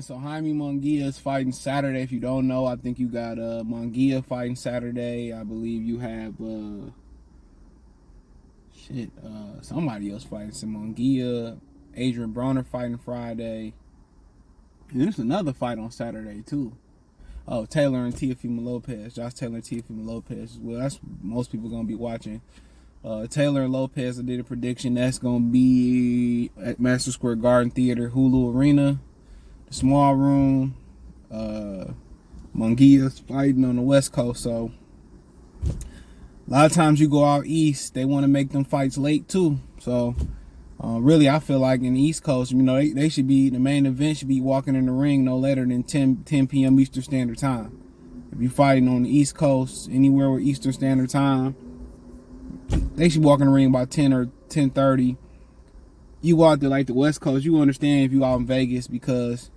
So Jaime Munguía is fighting Saturday. If you don't know, I think you got Munguía fighting Saturday. I believe you have somebody else fighting some Munguía. Adrian Broner fighting Friday. And there's another fight on Saturday too. Oh, Taylor and Teofimo Lopez. Josh Taylor and Teofimo Lopez. Well, that's most people gonna be watching. Taylor and Lopez, I did a prediction. That's gonna be at Madison Square Garden Theater, Hulu Arena, the small room. Munguia's fighting on the West Coast, so a lot of times you go out east, they want to make them fights late too. So really, I feel like in the East Coast, you know, they should be, the main event should be walking in the ring no later than 10 p.m. Eastern Standard Time. If you're fighting on the East Coast, anywhere with Eastern Standard Time, they should walk in the ring by 10 or 10:30. You go out there like the West Coast, you understand if you out in Vegas, because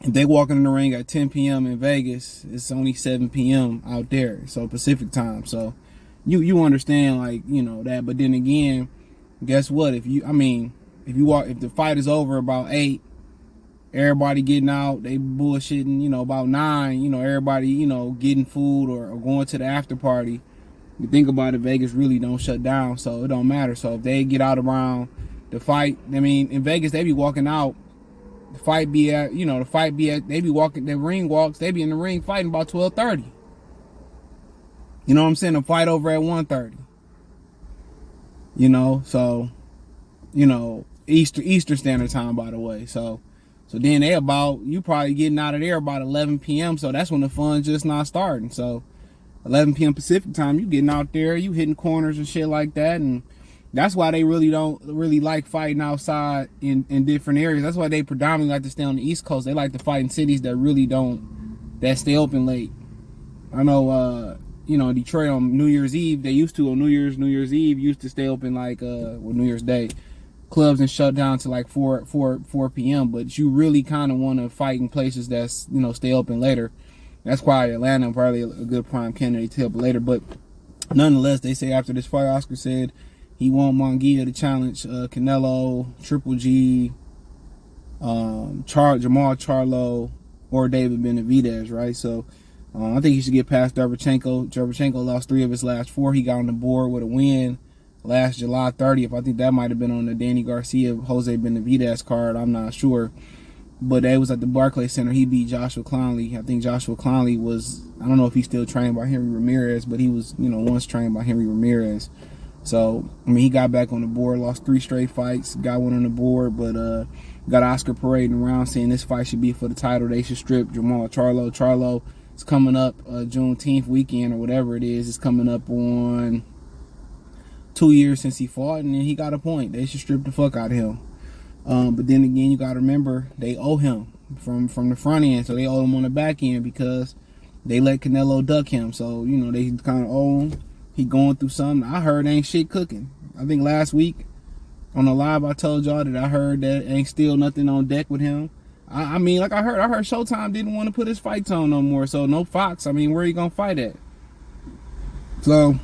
if they walking in the ring at 10 p.m. in Vegas, it's only 7 p.m. out there, so Pacific time. So you understand, like, you know, that. But then again, guess what? If the fight is over about 8, everybody getting out, they bullshitting, you know, about 9, you know, everybody, you know, getting food or going to the after party. You think about it, Vegas really don't shut down, so it don't matter. So if they get out around the fight, I mean, in Vegas, they be walking out, the fight be at, they be walking, the ring walks, they be in the ring fighting about 12:30. You know what I'm saying? The fight over at 1:30. You know, so, you know, Eastern Standard Time, by the way. So then you probably getting out of there about 11 p.m. So that's when the fun's just not starting. So 11 p.m. Pacific time, you getting out there, you hitting corners and shit like that. And that's why they really don't like fighting outside in different areas. That's why they predominantly like to stay on the East Coast. They like to fight in cities that stay open late. I know, you know, Detroit on New Year's Eve, they used to on New Year's Eve used to stay open like New Year's Day, clubs and shut down to like 4 p.m. But you really kind of want to fight in places that's, you know, stay open later. That's why Atlanta probably a good prime candidate to help later. But nonetheless, they say after this fight, Oscar said he want Munguía to challenge Canelo, Triple G, Jamal Charlo, or David Benavidez, right? So I think he should get past Derevyanchenko. Derevyanchenko lost 3 of his last 4. He got on the board with a win last July 30th. I think that might have been on the Danny Garcia, Jose Benavidez card. I'm not sure. But they was at the Barclays Center. He beat Joshua Clowney. I think Joshua Clowney was, I don't know if he's still trained by Henry Ramirez, but he was, you know, once trained by Henry Ramirez. So, I mean, he got back on the board, lost 3 straight fights, got one on the board, but got Oscar parading around saying this fight should be for the title. They should strip Jamal Charlo. Charlo is coming up Juneteenth weekend or whatever it is. It's coming up on 2 years since he fought, and then he got a point. They should strip the fuck out of him. But then again, you got to remember, they owe him from the front end, so they owe him on the back end because they let Canelo duck him. So, you know, they kind of owe him. He going through something. I heard ain't shit cooking. I think last week on the live I told y'all that I heard that ain't still nothing on deck with him. I mean, like I heard Showtime didn't want to put his fights on no more, so no Fox. I mean, where you gonna fight at? So,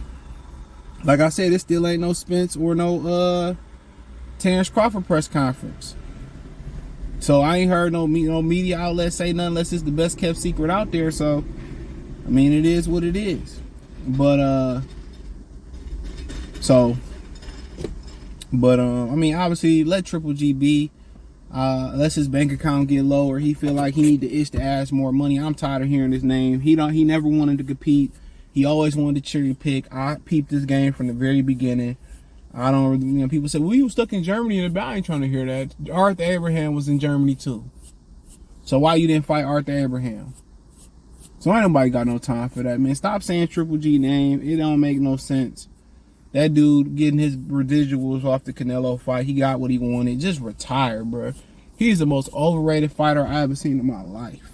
like I said, it still ain't no Spence or no Terrence Crawford press conference. So I ain't heard no media outlet say nothing unless it's the best kept secret out there. So, I mean, it is what it is. But I mean, obviously, let Triple G be. Unless his bank account get low or he feel like he need to itch to ask more money. I'm tired of hearing his name. He never wanted to compete. He always wanted to cherry pick. I peeped this game from the very beginning. I don't really, you know, people say, well, you was stuck in Germany, and I ain't trying to hear that. Arthur Abraham was in Germany too. So why you didn't fight Arthur Abraham? So ain't nobody got no time for that, man. Stop saying Triple G name. It don't make no sense. That dude getting his residuals off the Canelo fight. He got what he wanted. Just retire, bro. He's the most overrated fighter I ever seen in my life.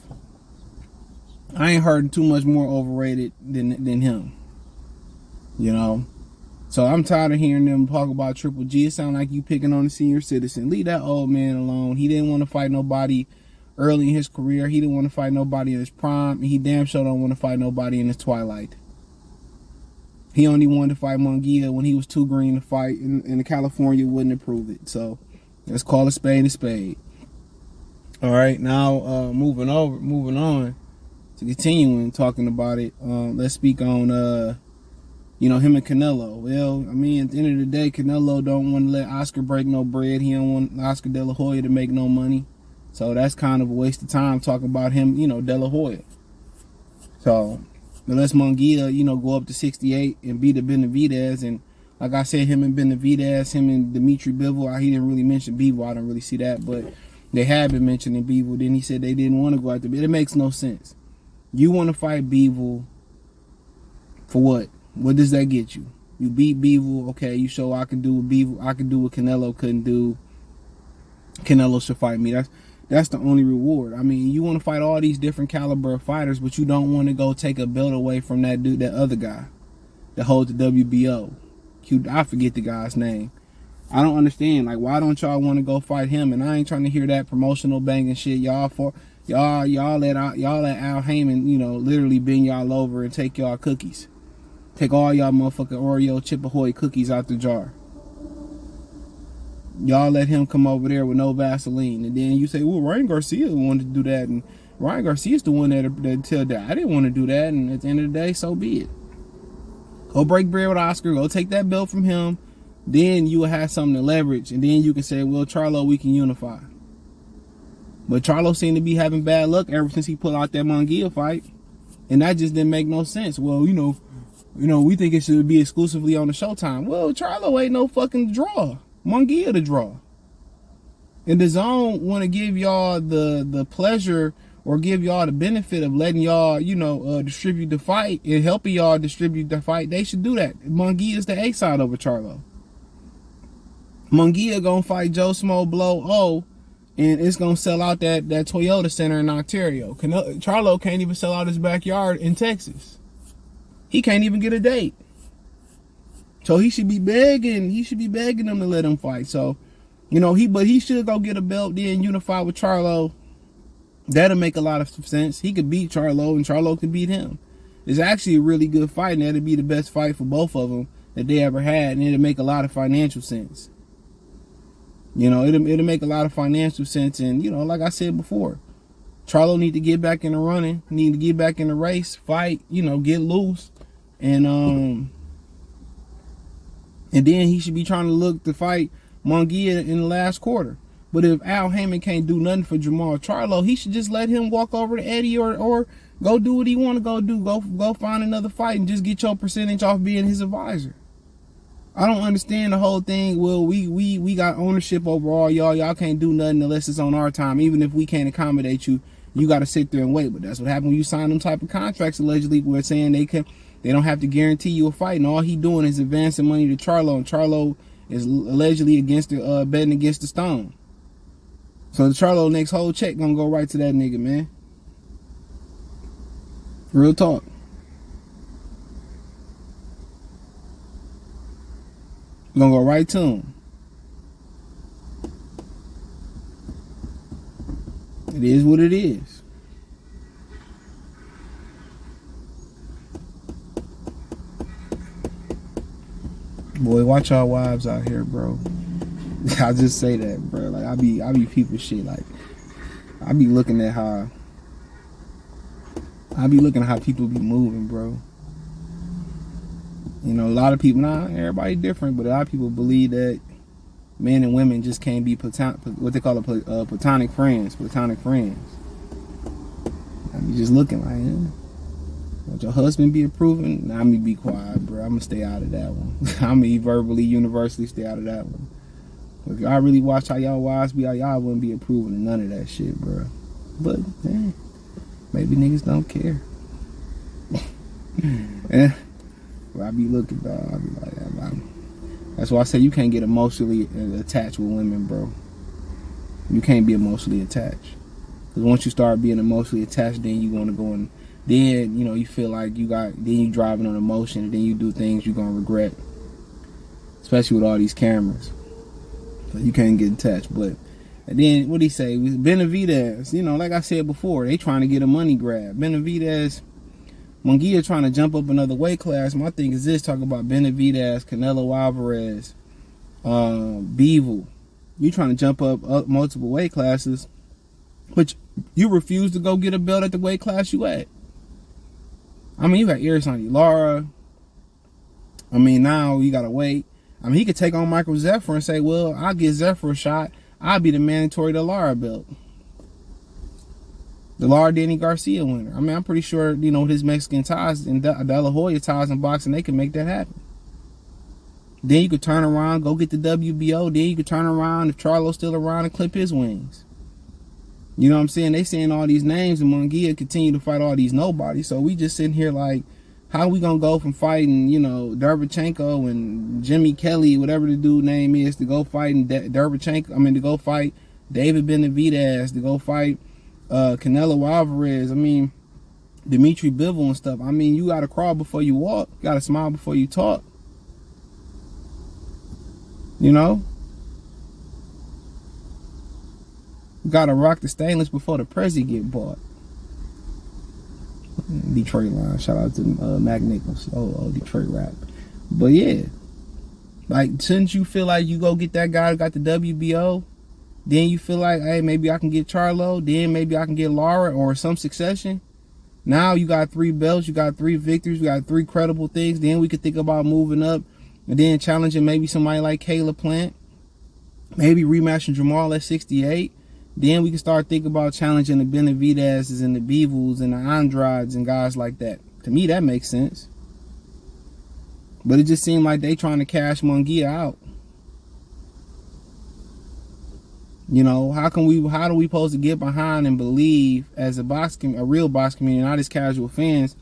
I ain't heard too much more overrated than him. You know? So I'm tired of hearing them talk about Triple G. It sounds like you picking on the senior citizen. Leave that old man alone. He didn't want to fight nobody early in his career. He didn't want to fight nobody in his prime. And he damn sure don't want to fight nobody in his twilight. He only wanted to fight Munguía when he was too green to fight, and California wouldn't approve it. So let's call a spade a spade. All right, now moving on to continuing talking about it. Let's speak on him and Canelo. Well, I mean, at the end of the day, Canelo don't want to let Oscar break no bread. He don't want Oscar De La Hoya to make no money. So that's kind of a waste of time talking about him, De La Hoya. So unless Munguía, go up to 68 and beat the Benavidez, and like I said, him and Benavidez, him and Dimitri Bivol, he didn't really mention Bivol. I don't really see that, but they had been mentioning Bivol. Then he said they didn't want to go out there. It makes no sense. You want to fight Bivol for what? What does that get you? You beat Bivol, okay, you show I can do what Bivol, I can do what Canelo couldn't do. Canelo should fight me. That's the only reward. I mean, you want to fight all these different caliber of fighters, but you don't want to go take a belt away from that dude, that other guy that holds the WBO. I forget the guy's name. I don't understand. Like, why don't y'all want to go fight him? And I ain't trying to hear that promotional banging shit. Y'all let Al Heyman, literally bend y'all over and take y'all cookies. Take all y'all motherfucking Oreo Chip Ahoy cookies out the jar. Y'all let him come over there with no Vaseline. And then you say, well, Ryan Garcia wanted to do that. And Ryan Garcia's the one that tell that I didn't want to do that. And at the end of the day, so be it. Go break bread with Oscar. Go take that belt from him. Then you will have something to leverage. And then you can say, well, Charlo, we can unify. But Charlo seemed to be having bad luck ever since he pulled out that Munguía fight. And that just didn't make no sense. Well, we think it should be exclusively on the Showtime. Well, Charlo ain't no fucking draw. Munguía the draw. And the zone want to give y'all the pleasure or give y'all the benefit of letting y'all, distribute the fight and helping y'all distribute the fight. They should do that. Munguía is the A side over Charlo. Munguía gonna fight Joe Smo Blow O, and it's gonna sell out that Toyota Center in Ontario. Charlo can't even sell out his backyard in Texas. He can't even get a date. So he should be begging. He should be begging them to let him fight. So, he should go get a belt, then unify with Charlo. That'll make a lot of sense. He could beat Charlo, and Charlo could beat him. It's actually a really good fight, and that'll be the best fight for both of them that they ever had, and it'll make a lot of financial sense. It'll make a lot of financial sense, and like I said before, Charlo need to get back in the running, need to get back in the race, fight, get loose, and then he should be trying to look to fight Munguía in the last quarter. But if Al Heyman can't do nothing for Jamal Charlo, he should just let him walk over to Eddie or go do what he want to go do. Go find another fight and just get your percentage off being his advisor. I don't understand the whole thing. Well, we got ownership over all y'all. Y'all can't do nothing unless it's on our time. Even if we can't accommodate you, you got to sit there and wait. But that's what happened when you sign them type of contracts. Allegedly, we're saying they don't have to guarantee you a fight, and all he doing is advancing money to Charlo, and Charlo is allegedly betting against the stone. So the Charlo next whole check gonna go right to that nigga, man. Real talk. Gonna go right to him. It is what it is. Boy, watch y'all wives out here, bro. I just say that, bro. Like I be people shit. Like I be looking at how people be moving, bro. A lot of people, everybody different, but a lot of people believe that men and women just can't be what they call platonic friends. Platonic friends. I be just looking like, want your husband be approving? Nah, I'm gonna be quiet, bro. I'm gonna stay out of that one. I'm gonna verbally, universally stay out of that one. If y'all really watch how y'all wives be, y'all wouldn't be approving of none of that shit, bro. But, man, maybe niggas don't care. I be looking, dog. I be like, that's why I say you can't get emotionally attached with women, bro. You can't be emotionally attached. Because once you start being emotionally attached, then you want to go and then, you feel like then you driving on emotion, and then you do things you're going to regret. Especially with all these cameras. So you can't get attached. But, and then, what he say? Benavidez, like I said before, they trying to get a money grab. Benavidez, Munguía trying to jump up another weight class. My thing is this, talk about Benavidez, Canelo Alvarez, Bivol. You trying to jump up multiple weight classes. But you refuse to go get a belt at the weight class you at. I mean, you got Irisani Lara. I mean, now you gotta wait. I mean, he could take on Michael Zephyr and say, well, I'll give Zephyr a shot. I'll be the mandatory to Lara belt. The Lara Danny Garcia winner. I mean, I'm pretty sure, you know, with his Mexican ties and De La Hoya ties in boxing, they can make that happen. Then you could turn around, go get the WBO. Then you could turn around, if Charlo's still around, and clip his wings. You know what I'm saying? They saying all these names, and Munguía continue to fight all these nobodies. So we just sitting here like, how we gonna go from fighting, you know, Derevyanchenko and Jimmy Kelly, whatever the dude name is, to go fighting Derevyanchenko? I mean, to go fight David Benavidez, to go fight Canelo Alvarez. I mean, Dimitri Bivol and stuff. I mean, you gotta crawl before you walk. You gotta smile before you talk. You know? Gotta rock the stainless before the Prezi get bought. Detroit line. Shout out to Mac Nichols. Oh, Detroit rap. But yeah, like, shouldn't you feel like you go get that guy who got the WBO? Then you feel like, hey, maybe I can get Charlo. Then maybe I can get Lara or some succession. Now you got 3 belts. You got 3 victories. You got 3 credible things. Then we could think about moving up and then challenging maybe somebody like Caleb Plant. Maybe rematching Jamal at 68. Then we can start thinking about challenging the Benavidez's and the Bivels and the Andrades and guys like that. To me, that makes sense. But it just seemed like they trying to cash Munguía out. You know, how do we supposed to get behind and believe as a real box community, not as casual fans,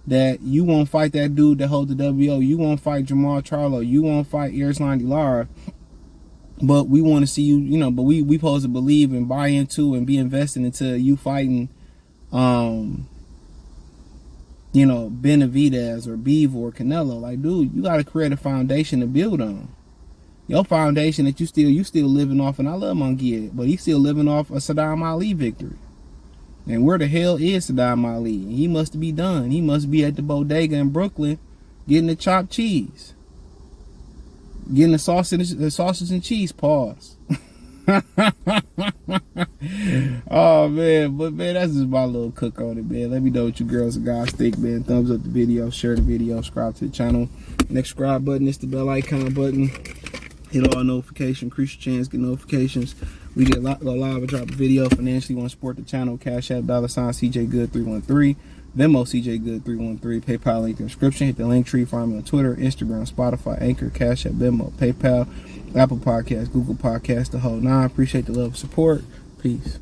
that you won't fight that dude that holds the WO, you won't fight Jamal Charlo, you won't fight Irisani Lara, but we want to see you, you know, but we supposed to believe and buy into and be invested into you fighting, you know, Benavidez or Beav or Canelo. Like, dude, you got to create a foundation to build on. Your foundation that you still living off, and I love Munguía, but he's still living off a Saddam Ali victory. And where the hell is Saddam Ali? He must be done. He must be at the bodega in Brooklyn getting the chopped cheese. Getting the sausage and cheese, pause. Oh, man. But, man, that's just my little cook on it, man. Let me know what you girls and guys think, man. Thumbs up the video, share the video, subscribe to the channel. Next subscribe button is the bell icon button. Hit all notifications, increase your chance, get notifications. We get go live and drop a video. Financially want to support the channel, Cash App, $CJ Good 313. Venmo CJ Good 313. PayPal link in the description. Hit the link tree. Find me on Twitter, Instagram, Spotify, Anchor, Cash App, Venmo, PayPal, Apple Podcasts, Google Podcasts, the whole 9. Appreciate the love and support. Peace.